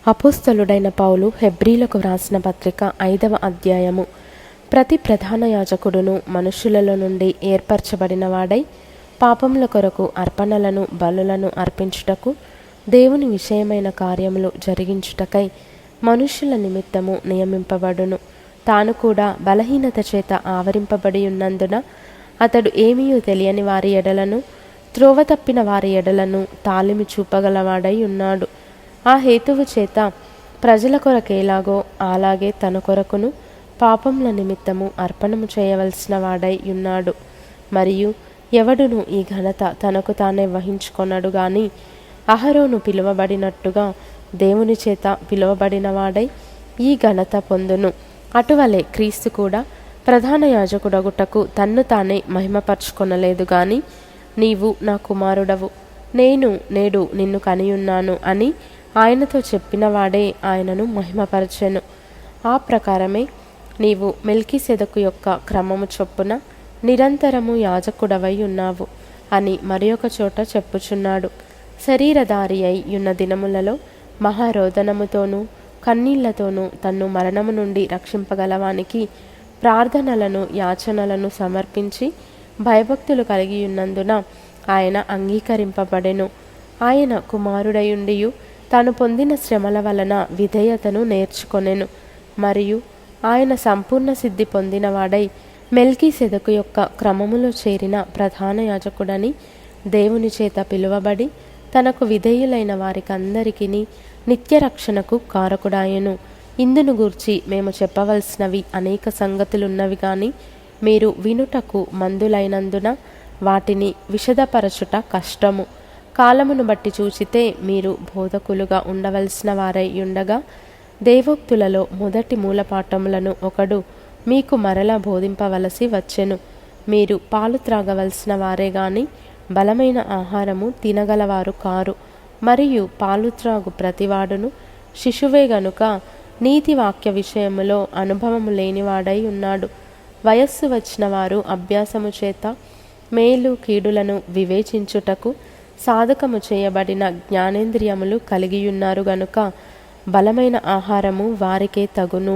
అపోస్తలుడైన పౌలు హెబ్రీలకు వ్రాసిన పత్రిక 5వ అధ్యాయము. ప్రతి ప్రధాన యాజకుడును మనుష్యులలో నుండి ఏర్పరచబడిన వాడై పాపముల కొరకు అర్పణలను బలులను అర్పించుటకు, దేవుని విషయమైన కార్యములు జరిగించుటకై మనుష్యుల నిమిత్తము నియమింపబడును. తాను కూడా బలహీనత చేత ఆవరింపబడి ఉన్నందున అతడు ఏమీయూ తెలియని వారి ఎడలను, త్రోవ తప్పిన వారి ఎడలను తాలిమి చూపగలవాడై ఉన్నాడు. ఆ హేతువు చేత ప్రజల కొరకేలాగో అలాగే తన కొరకును పాపముల నిమిత్తము అర్పణము చేయవలసిన వాడై ఉన్నాడు. మరియు ఎవడును ఈ ఘనత తనకు తానే వహించుకొనడు గాని అహరోను పిలువబడినట్టుగా దేవుని చేత పిలువబడిన వాడై ఈ ఘనత పొందును. అటువలే క్రీస్తు కూడా ప్రధాన యాజకుడగుటకు తన్ను తానే మహిమపరచుకొనలేదు గాని, నీవు నా కుమారుడవు, నేను నేడు నిన్ను కనియున్నాను అని ఆయనతో చెప్పిన వాడే ఆయనను మహిమపరచెను. ఆ ప్రకారమే నీవు మెల్కీసెదకు యొక్క క్రమము చొప్పున నిరంతరము యాజకుడవై ఉన్నావు అని మరి ఒక చోట చెప్పుచున్నాడు. శరీరధారి అయి ఉన్న దినములలో మహారోదనముతోనూ కన్నీళ్లతోనూ తన్ను మరణము నుండి రక్షింపగలవానికి ప్రార్థనలను యాచనలను సమర్పించి భయభక్తులు కలిగి ఉన్నందున ఆయన అంగీకరింపబడెను. ఆయన కుమారుడయుండియు తాను పొందిన శ్రమల వలన విధేయతను నేర్చుకొనెను. మరియు ఆయన సంపూర్ణ సిద్ధి పొందినవాడై మెల్కీసెదకు యొక్క క్రమములో చేరిన ప్రధాన యాజకుడని దేవుని చేత పిలువబడి తనకు విధేయులైన వారికందరికీ నిత్య రక్షణకు కారకుడాయెను. ఇందును గూర్చి మేము చెప్పవలసినవి అనేక సంగతులున్నవి గాని మీరు వినుటకు మందులైనందున వాటిని విశదపరచుట కష్టము. కాలమును బట్టి చూచితే మీరు బోధకులుగా ఉండవలసిన వారై ఉండగా, దేవోక్తులలో మొదటి మూలపాఠములను ఒకడు మీకు మరలా బోధింపవలసి వచ్చెను. మీరు పాలు త్రాగవలసిన వారే గాని బలమైన ఆహారము తినగలవారు కారు. మరియు పాలు త్రాగు ప్రతివాడును శిశువే గనుక నీతి వాక్య విషయములో అనుభవము లేనివాడై ఉన్నాడు. వయస్సు వచ్చిన వారు అభ్యాసము చేత మేలు కీడులను వివేచించుటకు సాధకము చేయబడిన జ్ఞానేంద్రియములు కలిగియున్నారు గనుక బలమైన ఆహారము వారికే తగును.